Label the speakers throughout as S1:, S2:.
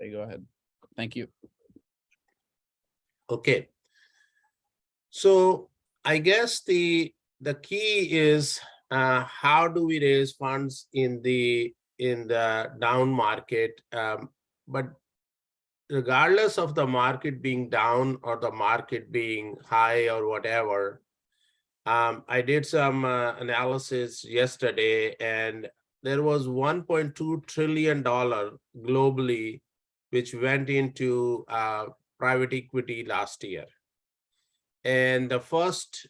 S1: Okay, go ahead. Thank you.
S2: Okay. So I guess the key is how do we raise funds in the down market? But regardless of the market being down or the market being high or whatever, I did some analysis yesterday, and there was $1.2 trillion globally, which went into private equity last year. And the first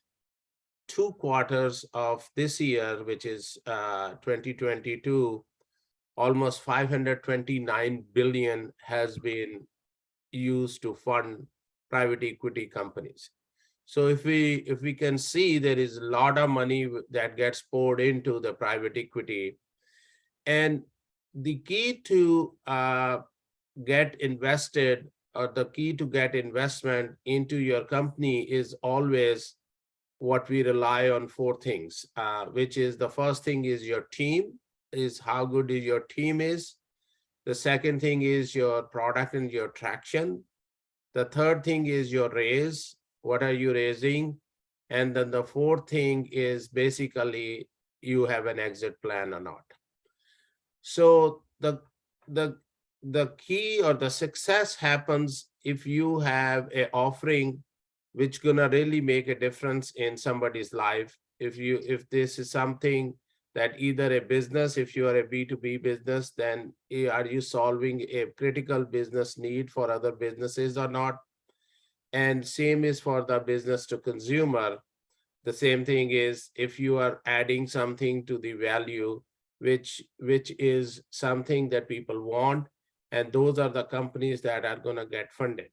S2: 2 quarters of this year, which is 2022, almost 529 billion has been used to fund private equity companies. So if we can see, there is a lot of money that gets poured into the private equity. And the key to get invested, or the key to get investment into your company, is always what we rely on: four things, which is, the first thing is your team, is how good is your team is. The second thing is your product and your traction. The third thing is your raise. What are you raising? And then the fourth thing is basically you have an exit plan or not. So the the key or the success happens if you have a offering which gonna really make a difference in somebody's life. If this is something that either a business, if you are a B2B business, then are you solving a critical business need for other businesses or not? And same is for the business to consumer. The same thing is, if you are adding something to the value, which is something that people want, and those are the companies that are going to get funded.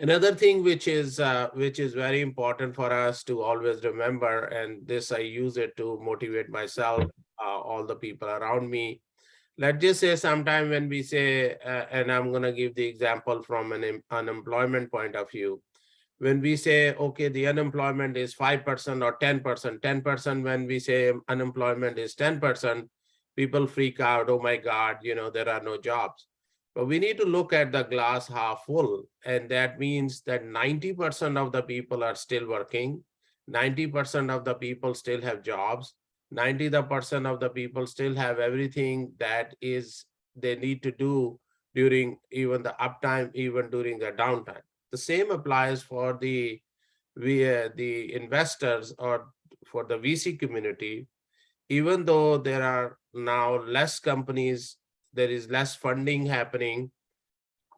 S2: Another thing which is very important for us to always remember, and this I use it to motivate myself, all the people around me. Let's just say sometime when we say, and I'm going to give the example from an unemployment point of view. When we say, okay, the unemployment is 5% or 10%, 10%, when we say unemployment is 10%, people freak out. Oh my God, there are no jobs. But we need to look at the glass half full. And that means that 90% of the people are still working. 90% of the people still have jobs. 90% of the people still have everything that is they need to do during even the uptime, even during the downtime. The same applies for the investors, or for the VC community. Even though there are now less companies, there is less funding happening,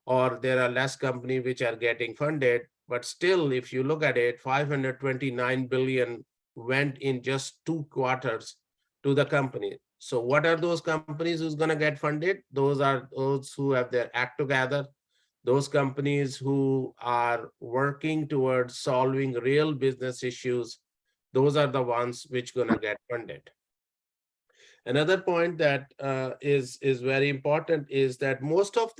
S2: or there are less companies which are getting funded, but still, if you look at it, 529 billion went in just 2 quarters to the company. So what are those companies who's going to get funded? Those are those who have their act together, those companies who are working towards solving real business issues. Those are the ones which going to get funded. Another point that is very important is that most of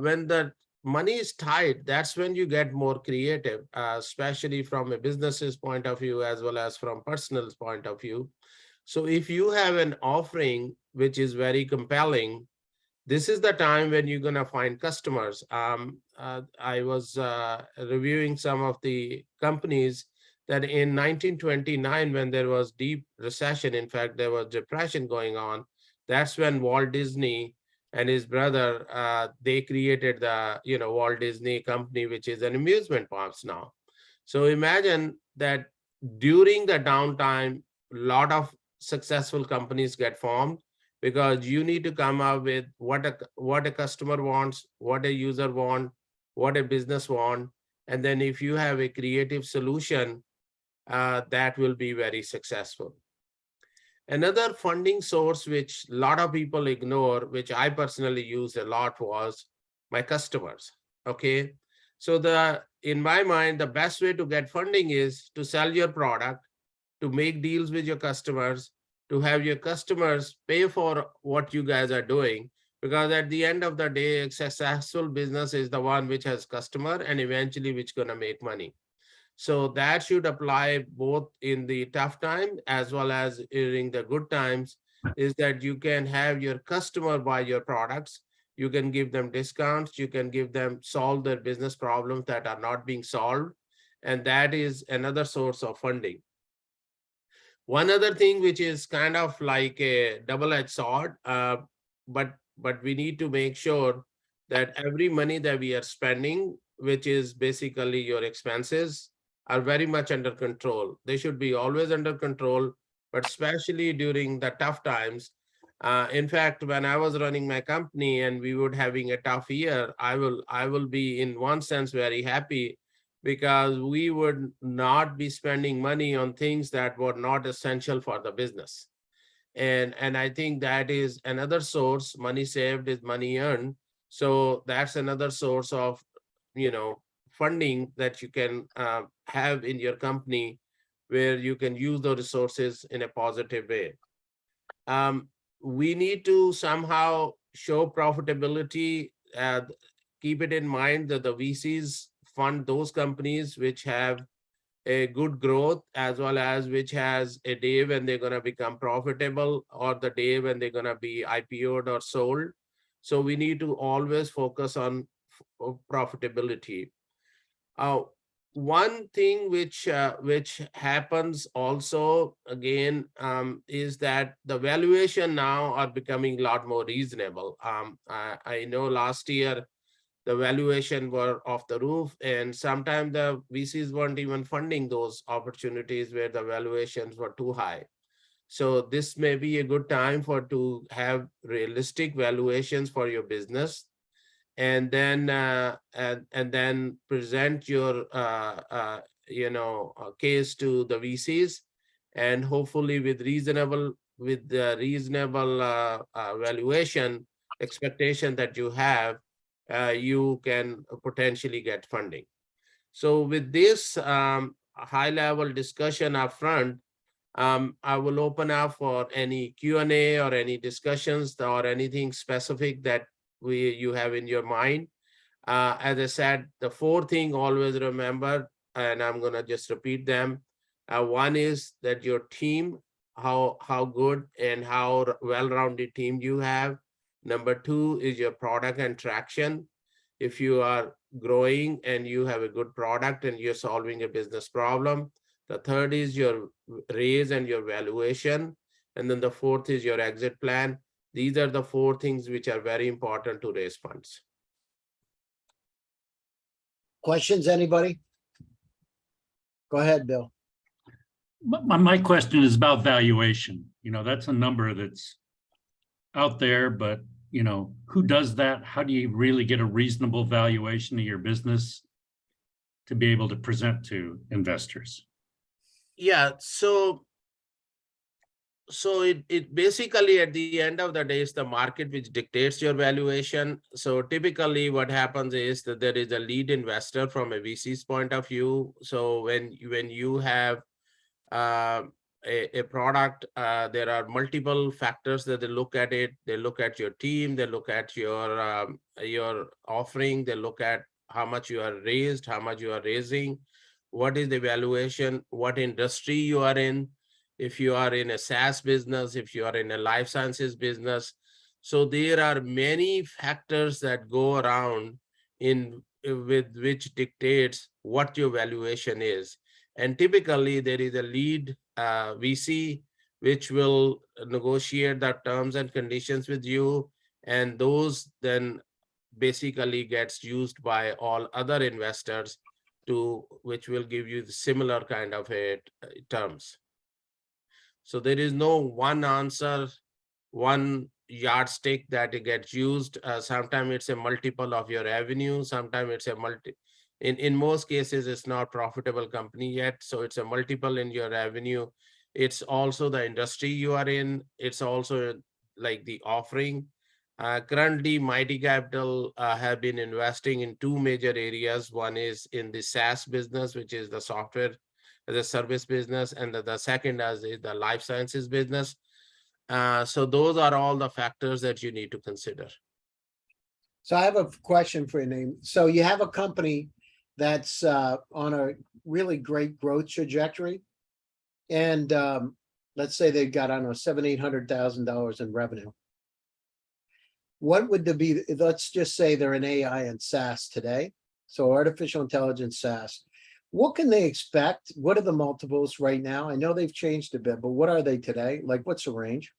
S2: when the money is tight, that's when you get more creative, especially from a business's point of view as well as from personal point of view. So if you have an offering which is very compelling, this is the time when you're going to find customers. I was reviewing some of the companies that in 1929, when there was deep recession, in fact, there was depression going on. That's when Walt Disney and his brother, they created the, Walt Disney Company, which is an amusement parks now. So imagine that during the downtime, a lot of successful companies get formed, because you need to come up with what a customer wants, what a user want, what a business want, and then if you have a creative solution, that will be very successful. Another funding source which a lot of people ignore, which I personally use a lot, was my customers. Okay, so in my mind, the best way to get funding is to sell your product, to make deals with your customers, to have your customers pay for what you guys are doing. Because at the end of the day, a successful business is the one which has customer and eventually which gonna make money. So that should apply both in the tough time as well as during the good times. is that you can have your customer buy your products. You can give them discounts. You can give them solve their business problems that are not being solved. And that is another source of funding. One other thing which is kind of like a double-edged sword, but we need to make sure that every money that we are spending, which is basically your expenses, are very much under control. They should be always under control, but especially during the tough times. In fact, when I was running my company and we were having a tough year, I will be in one sense very happy, because we would not be spending money on things that were not essential for the business. And I think that is another source. Money saved is money earned. So that's another source of, funding that you can have in your company, where you can use the resources in a positive way. We need to somehow show profitability. Keep it in mind that the VCs fund those companies which have a good growth, as well as which has a day when they're going to become profitable, or the day when they're going to be IPO'd or sold. So we need to always focus on profitability. One thing which happens also again is that the valuation now are becoming a lot more reasonable. I know last year the valuation were off the roof, and sometimes the VCs weren't even funding those opportunities where the valuations were too high. So this may be a good time to have realistic valuations for your business, and then present your case to the VCs, and hopefully with reasonable valuation expectation that you have, you can potentially get funding. So with this high level discussion up front, I will open up for any Q&A or any discussions or anything specific that you have in your mind. As I said, the four thing always remember, and I'm gonna just repeat them. One is that your team, how good and how well-rounded team you have. Number two is your product and traction. If you are growing and you have a good product and you're solving a business problem. The third is your raise and your valuation. And then the fourth is your exit plan. These are the four things which are very important to raise funds.
S3: Questions, anybody? Go ahead, Bill.
S4: My question is about valuation. That's a number that's out there, but who does that? How do you really get a reasonable valuation of your business to be able to present to investors?
S2: Yeah, so it basically at the end of the day is the market which dictates your valuation. So typically what happens is that there is a lead investor from a VC's point of view. So when you have a product, there are multiple factors that they look at it. They look at your team, they look at your offering, they look at how much you are raised, how much you are raising, what is the valuation, what industry you are in, if you are in a SaaS business, if you are in a life sciences business. So there are many factors that go around with which dictates what your valuation is. And typically there is a lead VC which will negotiate the terms and conditions with you, and those then basically gets used by all other investors which will give you the similar kind of terms. So there is no one answer, one yardstick that it gets used. Sometimes it's a multiple of your revenue. Sometimes it's a in most cases, it's not profitable company yet. So it's a multiple in your revenue. It's also the industry you are in. It's also like the offering. Currently, Mighty Capital have been investing in two major areas. One is in the SaaS business, which is the software as a service business, and the second is the life sciences business. So those are all the factors that you need to consider.
S3: So I have a question for you, Naeem. So you have a company that's on a really great growth trajectory, and let's say they've got, I don't know, $700,000-800,000 in revenue. What would be, let's just say they're in AI and SaaS today. So artificial intelligence SaaS. What can they expect? What are the multiples right now? I know they've changed a bit, but what are they today? Like, what's the range?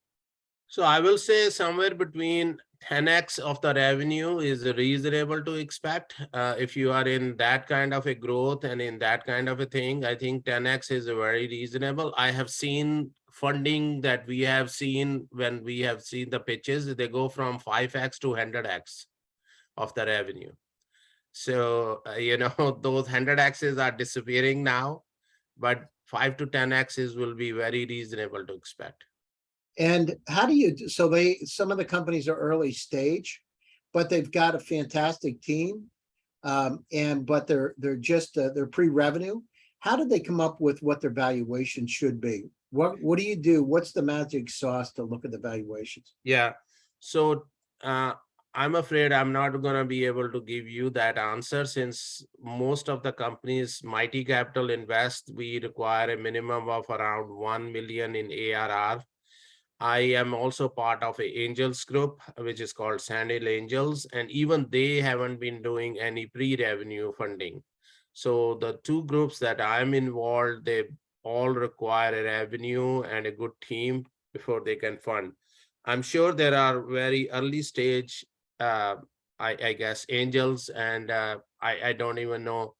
S2: So I will say somewhere between 10x of the revenue is reasonable to expect. If you are in that kind of a growth and in that kind of a thing, I think 10x is very reasonable. I have seen funding that we have seen when we have seen the pitches, they go from 5x to 100x of the revenue. So, those 100x's are disappearing now, but 5 to 10x's will be very reasonable to expect.
S3: And how do you, so some of the companies are early stage, but they've got a fantastic team. But they're pre-revenue. How did they come up with what their valuation should be? What do you do? What's the magic sauce to look at the valuations?
S2: Yeah. So I'm afraid I'm not going to be able to give you that answer, since most of the companies Mighty Capital invest, we require a minimum of around 1 million in ARR. I am also part of a angels group, which is called Sandhill Angels, and even they haven't been doing any pre-revenue funding. So the two groups that I'm involved, they all require a revenue and a good team before they can fund. I'm sure there are very early stage, I guess, angels, and I don't even know.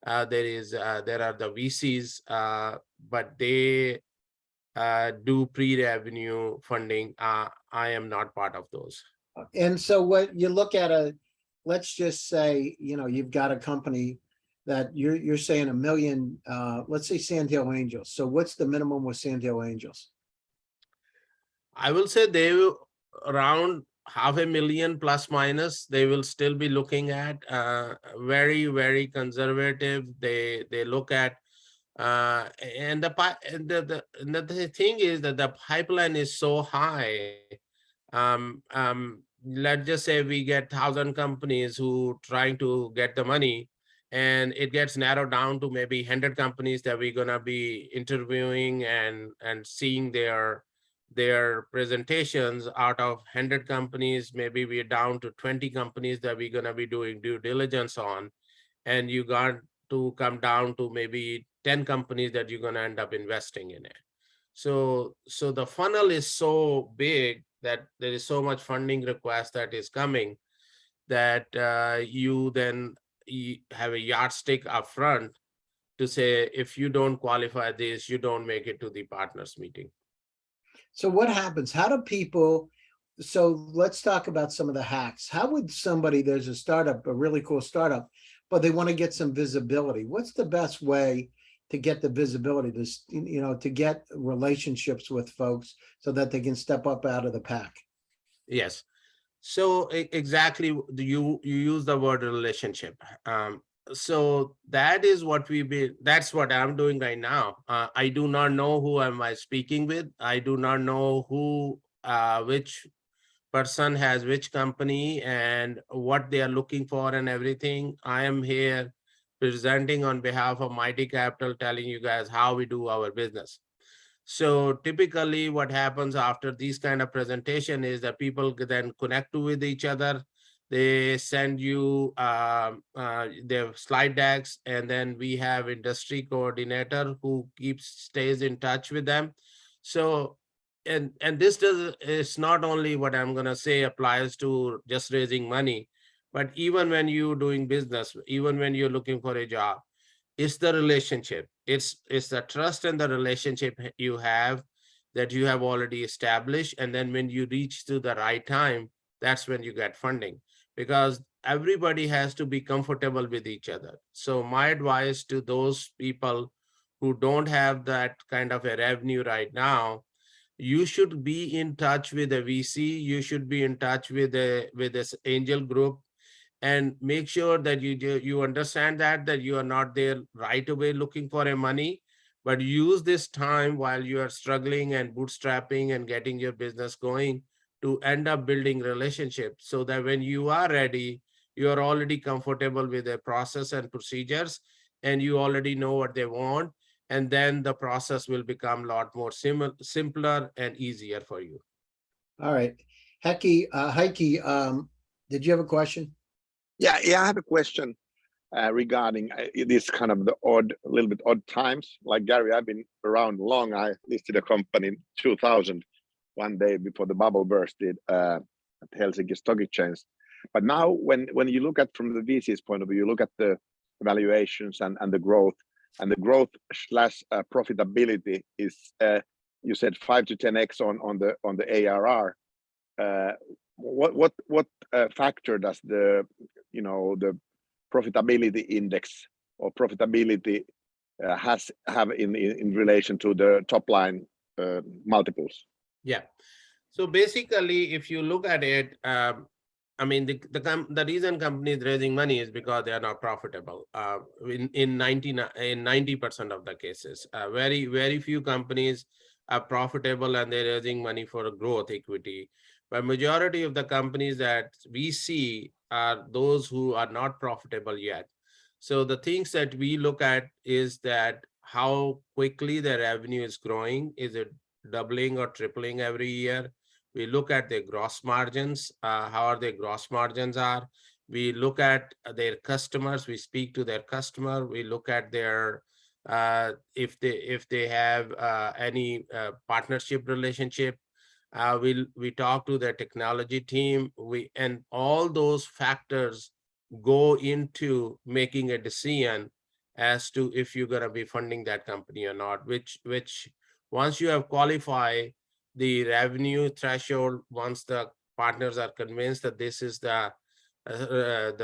S2: There are the VCs, but they do pre-revenue funding. I am not part of those.
S3: And so what you look at let's just say, you've got a company that you're saying 1 million, let's say Sandhill Angels. So what's the minimum with Sandhill Angels?
S2: I will say they will around 500,000 plus minus. They will still be looking at very, very conservative. They look at and the thing is that the pipeline is so high. Let's just say we get 1,000 companies who trying to get the money, and it gets narrowed down to maybe 100 companies that we're gonna be interviewing and seeing their presentations. Out of 100 companies, maybe we're down to 20 companies that we're gonna be doing due diligence on, and you got to come down to maybe 10 companies that you're gonna end up investing in it. So the funnel is so big that there is so much funding request that is coming that you have a yardstick up front to say, if you don't qualify this, you don't make it to the partners meeting.
S3: So what happens? How do people, so let's talk about some of the hacks. How would somebody, there's a startup, a really cool startup, but they want to get some visibility. What's the best way to get the visibility, to get relationships with folks so that they can step up out of the pack?
S2: Yes. So exactly, you use the word relationship. So that is what that's what I'm doing right now. I do not know who am I speaking with. I do not know who, which person has which company and what they are looking for and everything. I am here presenting on behalf of Mighty Capital, telling you guys how we do our business. So typically what happens after these kind of presentation is that people then connect with each other. They send you their slide decks, and then we have industry coordinator who stays in touch with them. So and this is not only what I'm going to say applies to just raising money, but even when you're doing business, even when you're looking for a job, it's the relationship. It's the trust and the relationship you have that you have already established. And then when you reach to the right time, that's when you get funding, because everybody has to be comfortable with each other. So my advice to those people who don't have that kind of a revenue right now, you should be in touch with a VC. You should be in touch with this angel group, and make sure that you understand that you are not there right away looking for a money, but use this time while you are struggling and bootstrapping and getting your business going to end up building relationships, so that when you are ready, you are already comfortable with the process and procedures, and you already know what they want. and then the process will become a lot more simpler and easier for you.
S3: All right. Heike, did you have a question?
S5: Yeah, I have a question regarding this kind of the little bit odd times. Like Gary, I've been around long. I listed a company in 2000, one day before the bubble bursted at Helsinki Stock Exchange. But now, when you look at from the VC's point of view, you look at the valuations and the growth, and the growth slash profitability is you said 5 to 10x on the ARR. What factor does the the profitability index or profitability have in relation to the top line multiples?
S2: Yeah. So basically, if you look at it, I mean, the reason companies raising money is because they are not profitable. In 90% of the cases, very few companies are profitable and they're raising money for a growth equity. But majority of the companies that we see are those who are not profitable yet. So the things that we look at is that how quickly the revenue is growing. Is it doubling or tripling every year? We look at their gross margins, how are their gross margins are. We look at their customers, we speak to their customer, we look at their, if they have any partnership relationship, we talk to their technology team, and all those factors go into making a decision as to if you're gonna be funding that company or not, which once you have qualified the revenue threshold, once the partners are convinced that this is the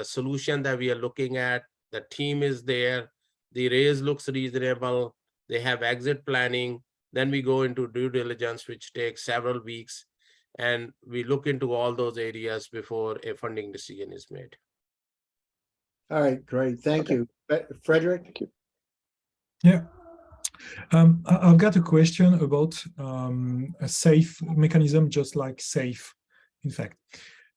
S2: solution that we are looking at, the team is there, the raise looks reasonable, they have exit planning, then we go into due diligence, which takes several weeks, and we look into all those areas before a funding decision is made.
S3: All right, great. Thank you. Frederick?
S5: Thank you.
S6: Yeah. I've got a question about a safe mechanism, just like SAFE. In fact,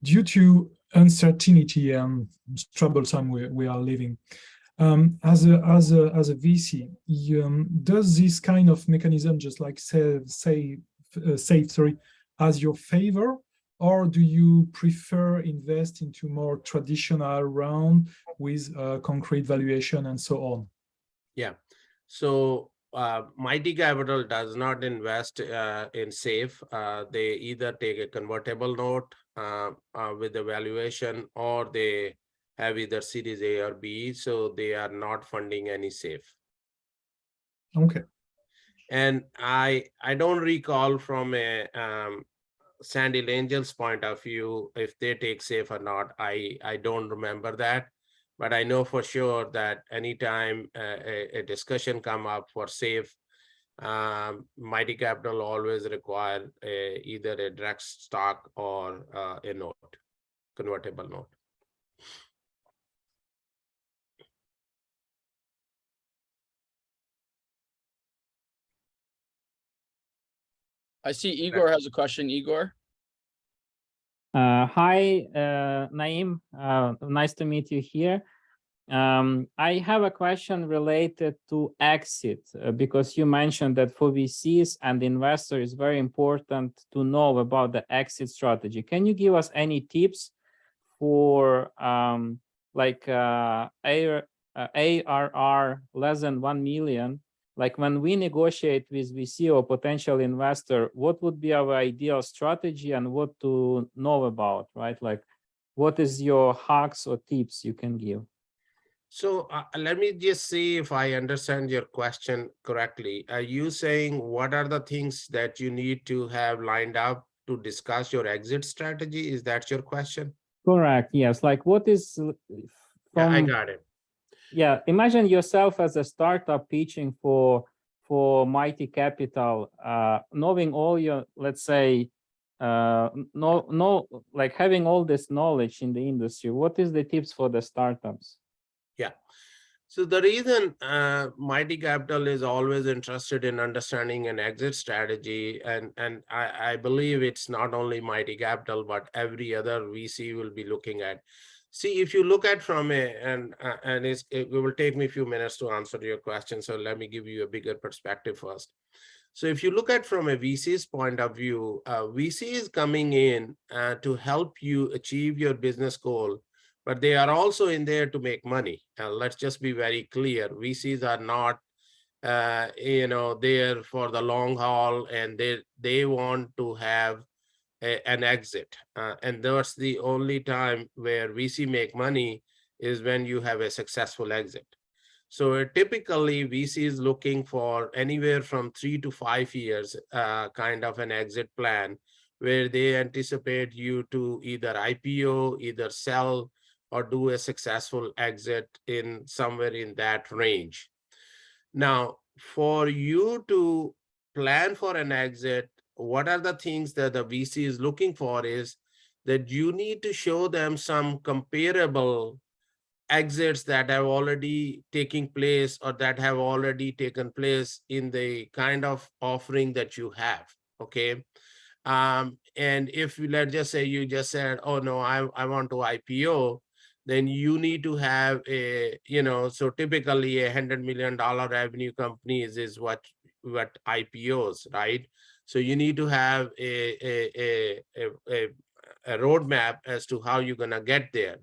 S6: due to uncertainty and troublesome we are living, as a VC, does this kind of mechanism, just like SAFE, as your favor, or do you prefer invest into more traditional round with concrete valuation and so on?
S2: Yeah. So Mighty Capital does not invest in SAFE. They either take a convertible note with the valuation, or they have either Series A or B. So they are not funding any SAFE.
S6: Okay.
S2: And I don't recall from a Sandhill Angels point of view if they take SAFE or not. I don't remember that. But I know for sure that anytime a discussion come up for SAFE, Mighty Capital always require either a direct stock or a note, convertible note.
S1: I see Igor has a question. Igor.
S7: Hi, Naeem. Nice to meet you here. I have a question related to exit, because you mentioned that for VCs and investors, it's very important to know about the exit strategy. Can you give us any tips for ARR less than 1 million? Like when we negotiate with VC or potential investor, what would be our ideal strategy and what to know about, right? Like, what is your hacks or tips you can give?
S2: So let me just see if I understand your question correctly. Are you saying what are the things that you need to have lined up to discuss your exit strategy? Is that your question?
S7: Correct. Yes. Like what is
S2: Yeah, I got it.
S7: Yeah, imagine yourself as a startup pitching for Mighty Capital, knowing all your, let's say, like having all this knowledge in the industry. What is the tips for the startups?
S2: Yeah. So the reason Mighty Capital is always interested in understanding an exit strategy, and I believe it's not only Mighty Capital, but every other VC will be looking at. See, if you look at from it will take me a few minutes to answer your question. So let me give you a bigger perspective first. So if you look at from a VC's point of view, VC is coming in to help you achieve your business goal, but they are also in there to make money. Let's just be very clear. VCs are not, there for the long haul, and they want to have an exit. And that's the only time where VC make money is when you have a successful exit. So typically VC is looking for anywhere from 3 to 5 years kind of an exit plan, where they anticipate you to either IPO, either sell, or do a successful exit in somewhere in that range. Now, for you to plan for an exit, what are the things that the VC is looking for is that you need to show them some comparable exits that have already taken place or that have already taken place in the kind of offering that you have. Okay. And if let's just say you just said, oh no, I want to IPO, then you need to have a, so typically $100 million revenue companies is what IPOs, right? So you need to have a roadmap as to how you're gonna get there.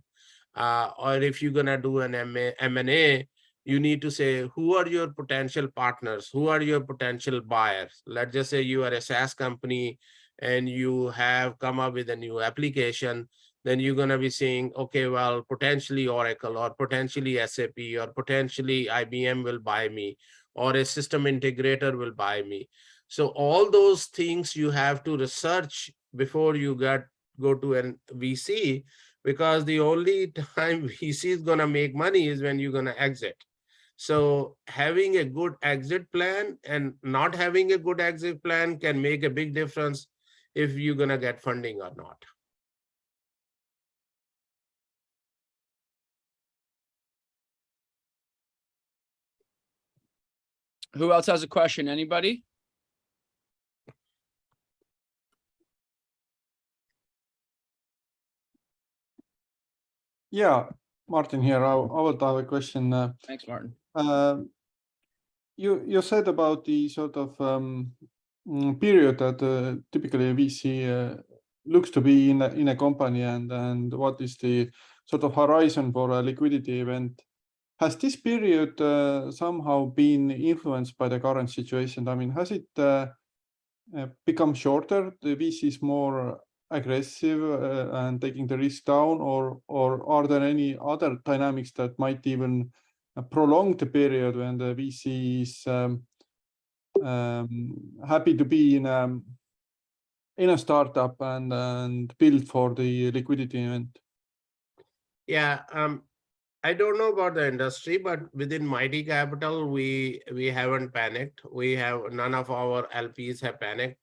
S2: Or if you're gonna do an M&A, you need to say, who are your potential partners? Who are your potential buyers? Let's just say you are a SaaS company and you have come up with a new application. Then you're gonna be saying, okay, well, potentially Oracle or potentially SAP or potentially IBM will buy me, or a system integrator will buy me. So all those things you have to research before you go to an VC, because the only time VC is going to make money is when you're going to exit. So having a good exit plan and not having a good exit plan can make a big difference if you're going to get funding or not.
S1: Who else has a question? Anybody?
S8: Yeah, Martin here. I would have a question.
S1: Thanks, Martin.
S8: You said about the sort of period that typically a VC looks to be in a company, and what is the sort of horizon for a liquidity event. Has this period somehow been influenced by the current situation? I mean, has it become shorter? The VC is more aggressive and taking the risk down, or are there any other dynamics that might even prolong the period when the VC is happy to be in a startup and build for the liquidity event?
S2: Yeah, I don't know about the industry, but within Mighty Capital, we haven't panicked. None of our LPs have panicked.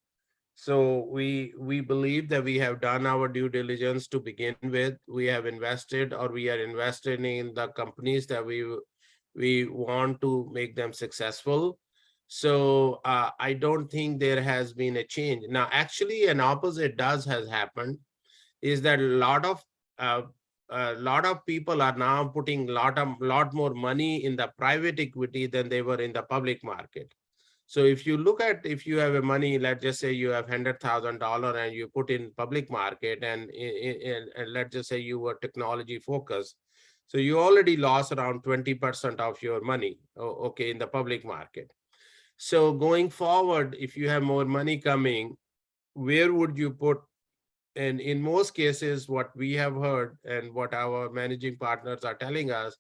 S2: So we believe that we have done our due diligence to begin with. We have invested, or we are invested in the companies that we want to make them successful. So I don't think there has been a change. Now, actually, an opposite has happened, is that a lot of people are now putting lot more money in the private equity than they were in the public market. So if you look at, if you have a money, let's just say you have $100,000 and you put in public market, and let's just say you were technology focused. So you already lost around 20% of your money, okay, in the public market. So going forward, if you have more money coming, where would you put? And in most cases, what we have heard and what our managing partners are telling us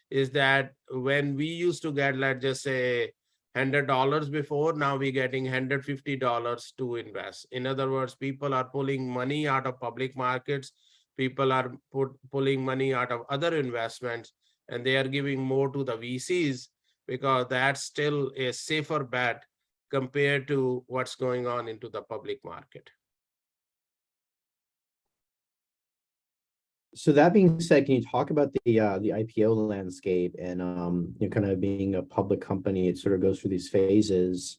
S2: is that when we used to get, let's just say, $100 before, now we're getting $150 to invest. In other words, people are pulling money out of public markets. People are pulling money out of other investments, and they are giving more to the VCs because that's still a safer bet compared to what's going on into the public market.
S9: So that being said, can you talk about the IPO landscape and kind of being a public company? It sort of goes through these phases.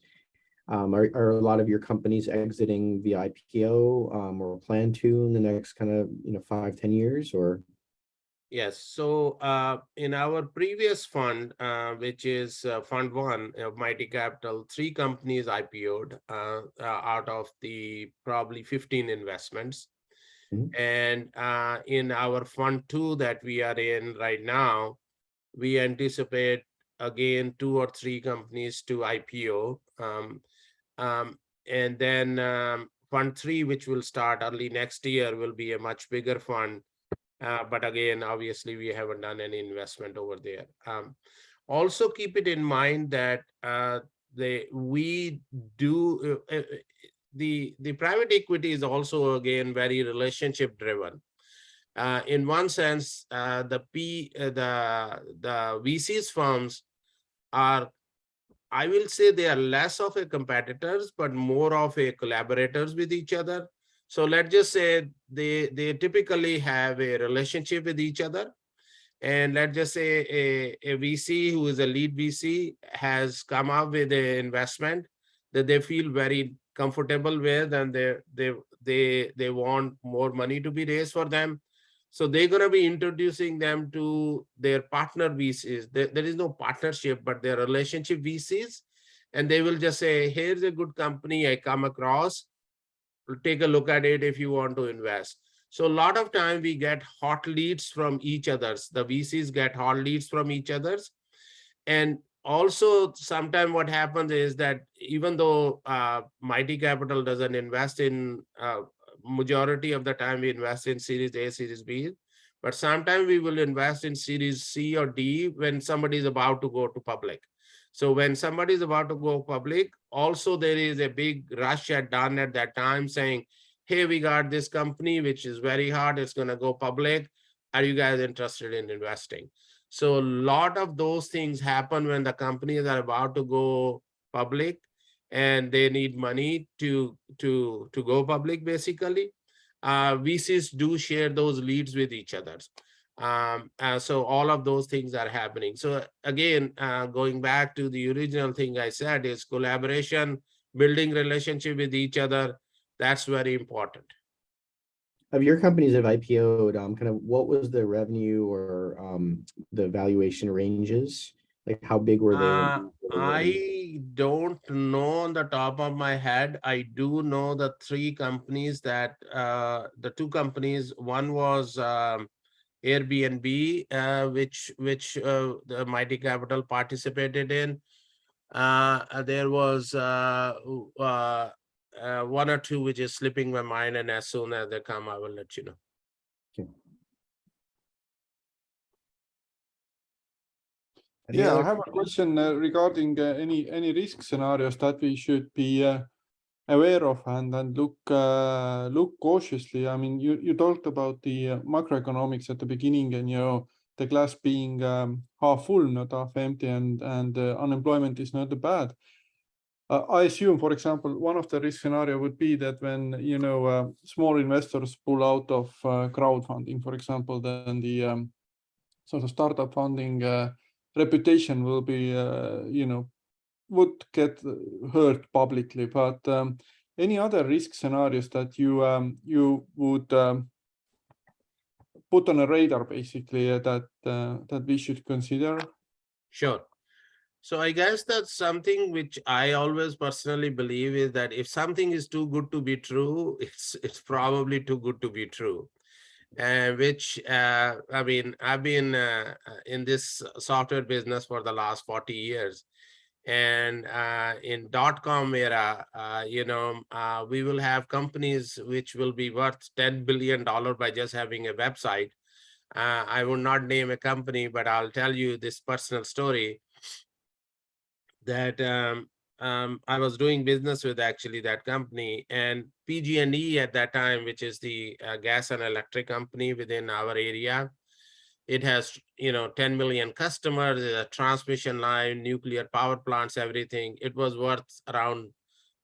S9: Are a lot of your companies exiting via IPO or plan to in the next kind of 5-10 years, or?
S2: Yes, so in our previous fund, which is Fund 1 of Mighty Capital, 3 companies IPO'd out of the probably 15 investments.
S9: Mhm.
S2: And in our Fund 2 that we are in right now, we anticipate again 2 or 3 companies to IPO. And then Fund 3, which will start early next year, will be a much bigger fund. But again, obviously, we haven't done any investment over there. Also, keep it in mind that we do the private equity is also again very relationship driven. In one sense, the VCs firms are, I will say, they are less of a competitors, but more of a collaborators with each other. So let's just say they typically have a relationship with each other. And let's just say a VC who is a lead VC has come up with an investment that they feel very comfortable with, and they want more money to be raised for them. So they're going to be introducing them to their partner VCs. There is no partnership, but they're relationship VCs. And they will just say, here's a good company I come across. Take a look at it if you want to invest. So a lot of time we get hot leads from each others. The VCs get hot leads from each others. And also sometimes what happens is that even though Mighty Capital doesn't invest in, majority of the time we invest in Series A, Series B, but sometimes we will invest in Series C or D when somebody is about to go to public. So when somebody is about to go public, also there is a big rush done at that time saying, hey, we got this company, which is very hard. It's going to go public. Are you guys interested in investing? So a lot of those things happen when the companies are about to go public and they need money to go public, basically. VCs do share those leads with each other. So all of those things are happening. So again, going back to the original thing I said is collaboration, building relationship with each other. That's very important.
S9: Of your companies that have IPO'd, kind of what was the revenue or the valuation ranges? Like how big were they?
S2: I don't know on the top of my head. I do know the 3 companies that the 2 companies. One was Airbnb, which the Mighty Capital participated in. There was 1 or 2 which is slipping my mind, and as soon as they come, I will let you know.
S8: Yeah, I have a question regarding any risk scenarios that we should be aware of and look cautiously. I mean, you talked about the macroeconomics at the beginning, and the glass being half full, not half empty, and unemployment is not bad. I assume, for example, one of the risk scenario would be that when small investors pull out of crowdfunding, for example, then the sort of startup funding reputation will be would get hurt publicly. But any other risk scenarios that you would put on a radar, basically, that we should consider?
S2: Sure. So I guess that's something which I always personally believe is that if something is too good to be true, it's probably too good to be true. Which I mean, I've been in this software business for the last 40 years. And in .com era, we will have companies which will be worth $10 billion by just having a website. I will not name a company, but I'll tell you this personal story that I was doing business with actually that company, and PG&E at that time, which is the gas and electric company within our area. It has, 10 million customers, a transmission line, nuclear power plants, everything. It was worth around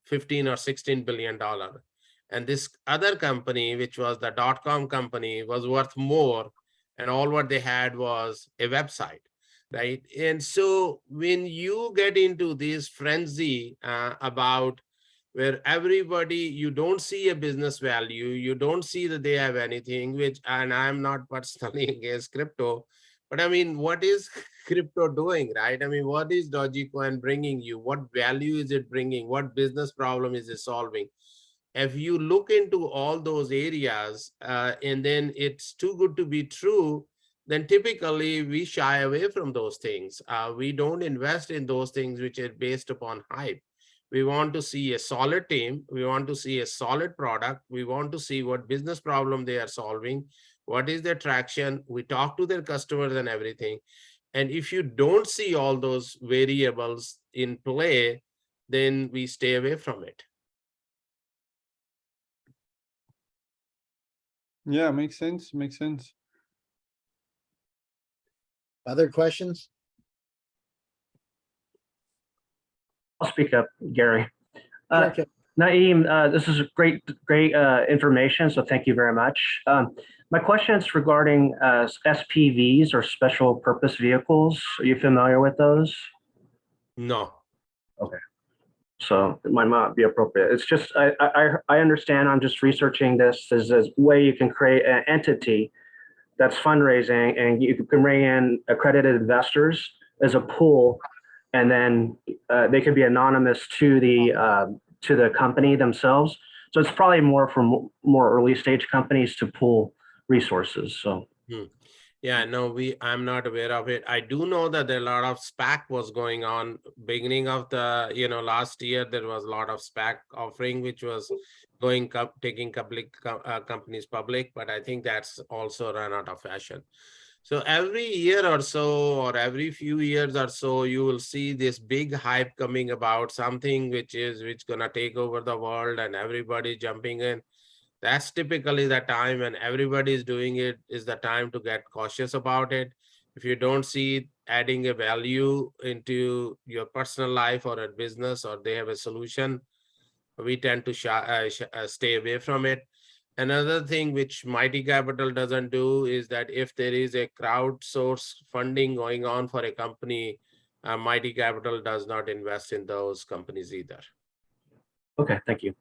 S2: 15 or 16 billion dollar. And this other company, which was the .com company, was worth more. And all what they had was a website. Right. And so when you get into this frenzy about where everybody, you don't see a business value, you don't see that they have anything, which, and I'm not personally against crypto, but I mean, what is crypto doing, right? I mean, what is Dogecoin bringing you? What value is it bringing? What business problem is it solving? If you look into all those areas and then it's too good to be true, then typically we shy away from those things. We don't invest in those things which are based upon hype. We want to see a solid team. We want to see a solid product. We want to see what business problem they are solving. What is their traction? We talk to their customers and everything. And if you don't see all those variables in play, then we stay away from it.
S8: Yeah, makes sense. Makes sense.
S3: Other questions?
S10: I'll speak up, Gary.
S3: Okay.
S10: Naeem, this is great information, so thank you very much. My question is regarding SPVs or special purpose vehicles. Are you familiar with those?
S2: No.
S10: Okay. So it might not be appropriate. It's just, I understand, I'm just researching this as a way you can create an entity that's fundraising and you can bring in accredited investors as a pool, and then they could be anonymous to the company themselves. So it's probably more for more early stage companies to pool resources. So.
S2: Yeah, no, I'm not aware of it. I do know that there are a lot of SPAC was going on beginning of the, last year. There was a lot of SPAC offering, which was taking companies public, but I think that's also run out of fashion. So every year or so, or every few years or so, you will see this big hype coming about something which gonna take over the world and everybody jumping in. That's typically the time when everybody is doing it, is the time to get cautious about it. If you don't see it adding a value into your personal life or a business, or they have a solution, we tend to stay away from it. Another thing which Mighty Capital doesn't do is that if there is a crowdsource funding going on for a company, Mighty Capital does not invest in those companies either.
S10: Okay, thank you.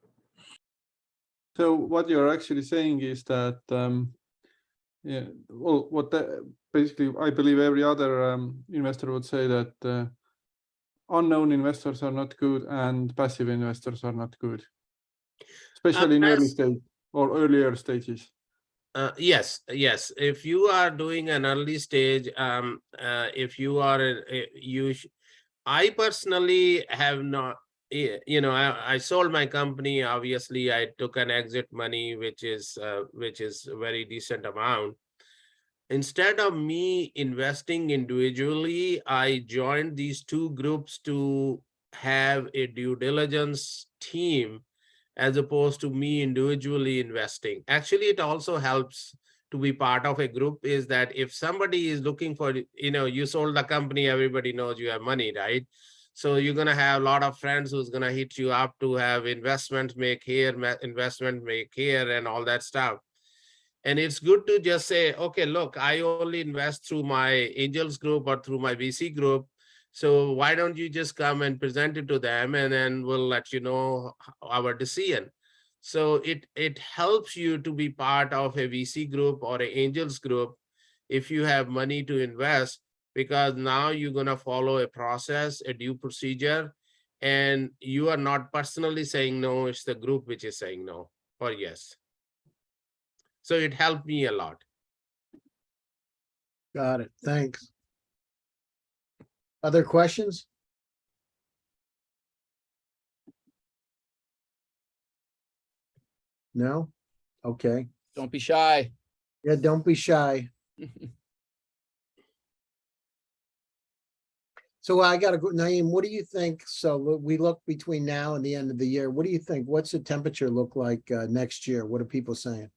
S8: So what you're actually saying is that, yeah, well, basically, I believe every other investor would say that unknown investors are not good and passive investors are not good, especially in early stage or earlier stages.
S2: Yes. If you are doing an early stage, if you are, I personally have not. I sold my company. Obviously, I took an exit money, which is a very decent amount. Instead of me investing individually, I joined these two groups to have a due diligence team, as opposed to me individually investing. Actually, it also helps to be part of a group, is that if somebody is looking for, you sold the company, everybody knows you have money, right? So you're going to have a lot of friends who's going to hit you up to have investment make here, investment make here, and all that stuff. And it's good to just say, okay, look, I only invest through my angels group or through my VC group. So why don't you just come and present it to them, and then we'll let you know our decision. So it helps you to be part of a VC group or an angels group if you have money to invest, because now you're going to follow a process, a due procedure, and you are not personally saying no, it's the group which is saying no or yes. So it helped me a lot.
S3: Got it. Thanks. Other questions? No? Okay.
S1: Don't be shy.
S3: Yeah, don't be shy. So I got to go, Naeem, what do you think? So we look between now and the end of the year. What do you think? What's the temperature look like next year? What are people saying?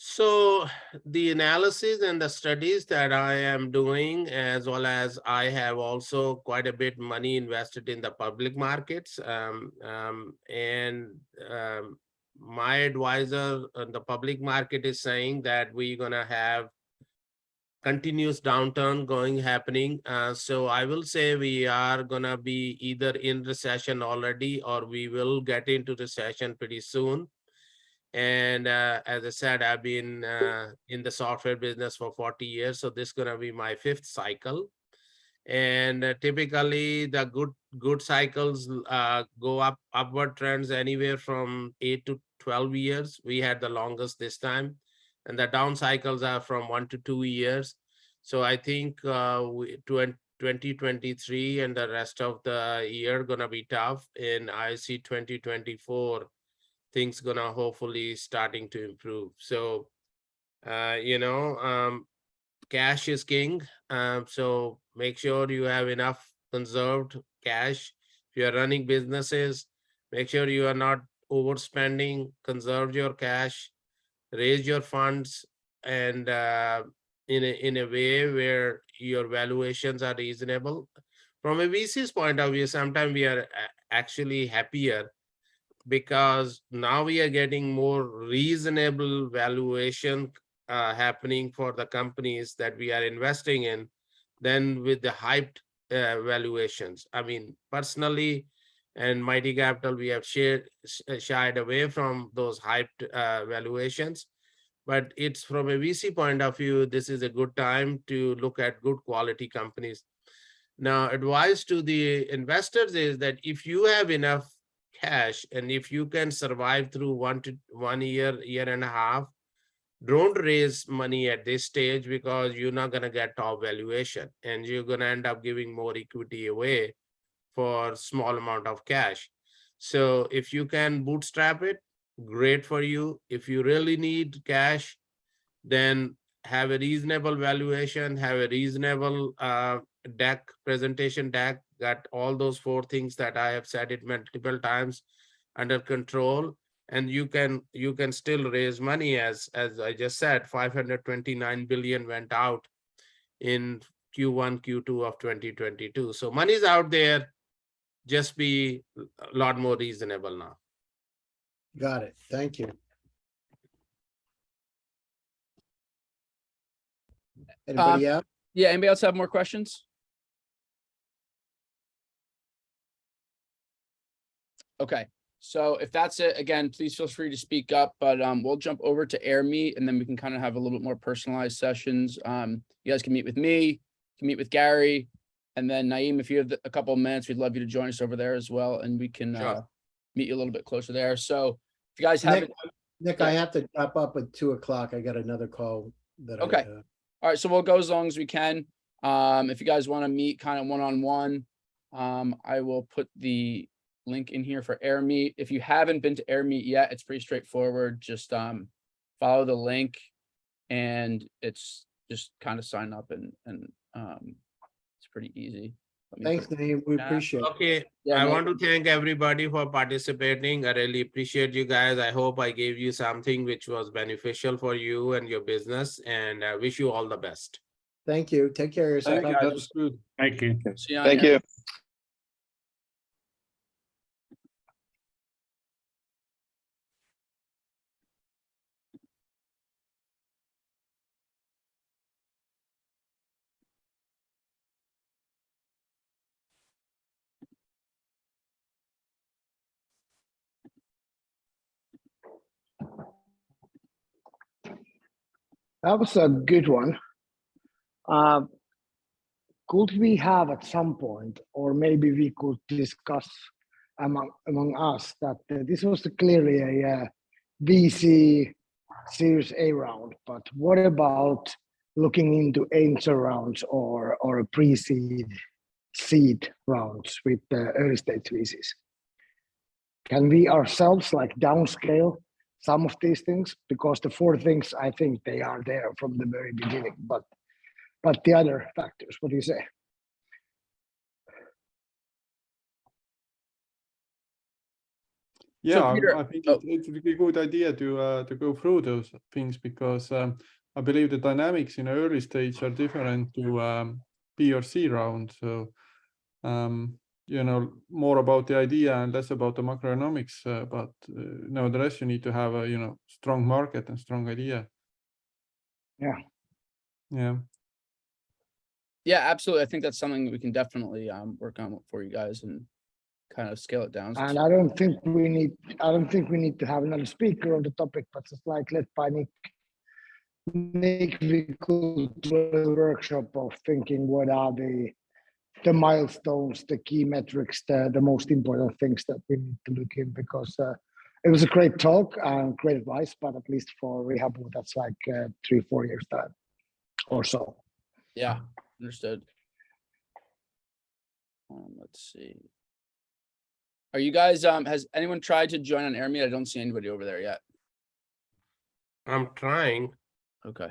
S2: So the analysis and the studies that I am doing, as well as I have also quite a bit money invested in the public markets. My advisor on the public market is saying that we're going to have continuous downturn happening. So I will say we are gonna be either in recession already, or we will get into recession pretty soon. And as I said, I've been in the software business for 40 years, so this is gonna be my 5th cycle. And typically the good cycles go upward trends anywhere from 8 to 12 years. We had the longest this time, and the down cycles are from 1 to 2 years. So I think 2023 and the rest of the year gonna be tough, and I see 2024 things gonna hopefully starting to improve. So cash is king. So make sure you have enough conserved cash. If you're running businesses, make sure you are not overspending, conserve your cash, raise your funds, and in a way where your valuations are reasonable. From a VC's point of view, sometimes we are actually happier because now we are getting more reasonable valuation happening for the companies that we are investing in than with the hyped valuations. I mean, personally, and Mighty Capital, we have shied away from those hyped valuations. But it's from a VC point of view, this is a good time to look at good quality companies. Now, advice to the investors is that if you have enough cash, and if you can survive through 1 year, year and a half, don't raise money at this stage, because you're not going to get top valuation, and you're going to end up giving more equity away for small amount of cash. So if you can bootstrap it, great for you. If you really need cash, then have a reasonable valuation, have a reasonable presentation deck, got all those 4 things that I have said it multiple times under control, and you can still raise money. As I just said, 529 billion went out in Q1, Q2 of 2022. So money's out there, just be a lot more reasonable now.
S3: Got it. Thank you. Anybody else?
S1: Yeah, anybody else have more questions? Okay, so if that's it, again, please feel free to speak up, but we'll jump over to Air Meet, and then we can kind of have a little bit more personalized sessions. You guys can meet with me, can meet with Gary, and then Naeem, if you have a couple of minutes, we'd love you to join us over there as well, and we can meet you a little bit closer there. So if you guys haven't...
S3: Nick, I have to wrap up at 2 o'clock. I got another call that
S1: Okay. All right, so we'll go as long as we can. If you guys want to meet kind of one-on-one, I will put the link in here for Air Meet. If you haven't been to Air Meet yet, it's pretty straightforward. Just follow the link, and it's just kind of sign up, and it's pretty easy.
S3: Thanks, Naeem. We appreciate it.
S2: Okay,
S1: Yeah,
S2: I want to thank everybody for participating. I really appreciate you guys. I hope I gave you something which was beneficial for you and your business, and I wish you all the best.
S3: Thank you. Take care of yourself.
S8: Thank you. That was good.
S4: Thank you.
S1: See you on
S5: Thank
S1: Air.
S5: you.
S11: That was a good one. Could we have at some point, or maybe we could discuss among us, that this was clearly a VC Series A round, but what about looking into angel rounds or a seed rounds with the early stage VCs? Can we ourselves like downscale some of these things? Because the 4 things, I think they are there from the very beginning, but the other factors, what do you say?
S8: Yeah,
S1: Peter-
S8: I think it's a good idea to go through those things, because I believe the dynamics in early stage are different to B or C round. So more about the idea and less about the macroeconomics, but nevertheless you need to have a strong market and strong idea.
S11: Yeah.
S1: Yeah, absolutely. I think that's something we can definitely work on for you guys and kind of scale it down.
S11: And I don't think we need to have another speaker on the topic, but just like led by Nick, we could do a workshop of thinking what are the milestones, the key metrics, the most important things that we need to look in, because it was a great talk and great advice, but at least for rehab, that's like 3-4 years time or so.
S1: Yeah, understood. Let's see. Are you guys, has anyone tried to join on AirMeet? I don't see anybody over there yet.
S2: I'm trying.
S1: Okay.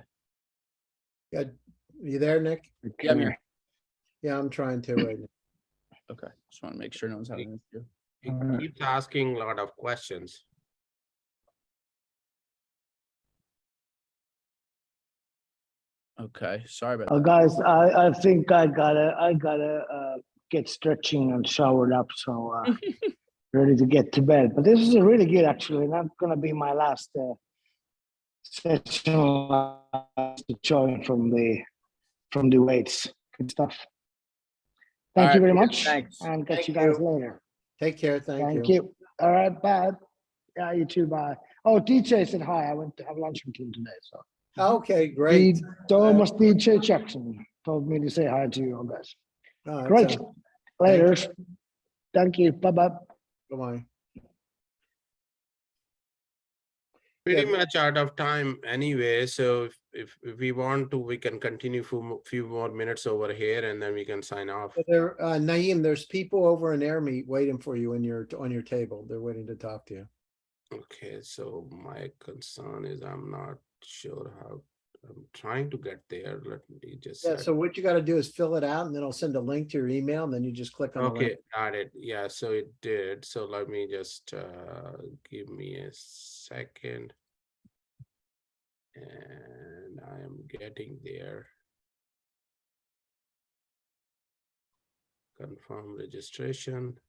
S3: Good. You there, Nick?
S1: Yeah, I'm here.
S3: Yeah, I'm trying to right now.
S1: Okay. Just want to make sure no one's having an issue.
S2: He keeps asking a lot of questions.
S1: Okay. Sorry about
S11: Oh,
S1: that.
S11: guys, I think I gotta get stretching and showered up, so ready to get to bed. But this is a really good, actually. Not gonna be my last session to join from the weights. Good stuff. Thank
S1: All
S11: you
S1: right,
S11: very much,
S1: thanks.
S11: and catch
S3: Thank
S11: you guys
S3: you.
S11: later.
S3: Take care.
S11: Thank you. All right, bye. Yeah, you too. Bye. Oh, DJ said hi. I went to have lunch with him today. So
S3: Okay, great.
S11: Thomas DJ Jackson told me to say hi to you all guys.
S3: Oh,
S11: Great.
S3: that's
S11: Later.
S3: Thank
S11: Thank you. Bye bye.
S3: Bye-bye.
S2: Pretty
S3: Yeah.
S2: much out of time anyway, so if we want to, we can continue for few more minutes over here and then we can sign off.
S3: There, Naeem, there's people over in AirMeet waiting for you on your table. They're waiting to talk to you.
S2: Okay, so my concern is I'm not sure how, I'm trying to get there. Let me just.
S3: Yeah,
S2: set-
S3: so what you got to do is fill it out and then I'll send a link to your email and then you just click on the
S2: Okay,
S3: link.
S2: got it. Yeah, so it did. So let me just give me a second. And I am getting there. Confirm registration.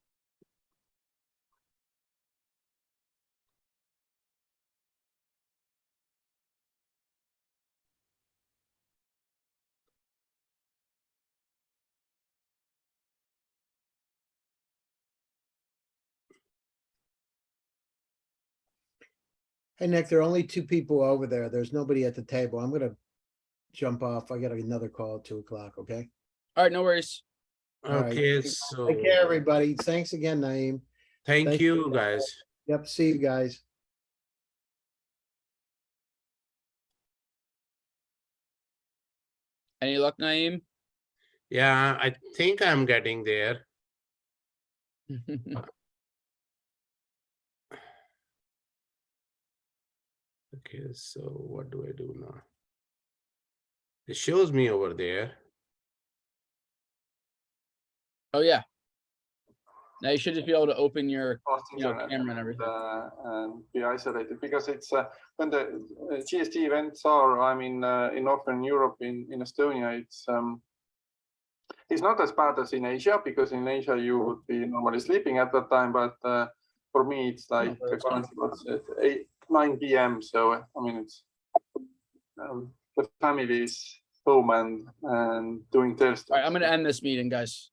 S3: Hey, Nick, there are only 2 people over there. There's nobody at the table. I'm gonna jump off. I got another call at 2 o'clock, okay?
S1: All right, no worries.
S3: All right.
S2: Okay,
S3: Take
S2: so
S3: care, everybody. Thanks again, Naeem.
S2: thank
S3: Thank
S2: you
S3: you.
S2: guys.
S3: Yep, see you guys.
S1: Any luck, Naeem?
S2: Yeah, I think I'm getting there. Okay, so what do I do now? It shows me over there.
S1: Oh yeah. Now you should just be able to open your
S8: fast
S1: camera
S8: internet
S1: and everything.
S8: and be isolated, because it's when the GSD events are, I mean, in Northern Europe, in Estonia, it's not as bad as in Asia, because in Asia you would be normally sleeping at that time, but for me it's like, for example, it's 9 p.m. So I mean, it's the family is home and doing their stuff.
S1: All right, I'm gonna end this meeting, guys.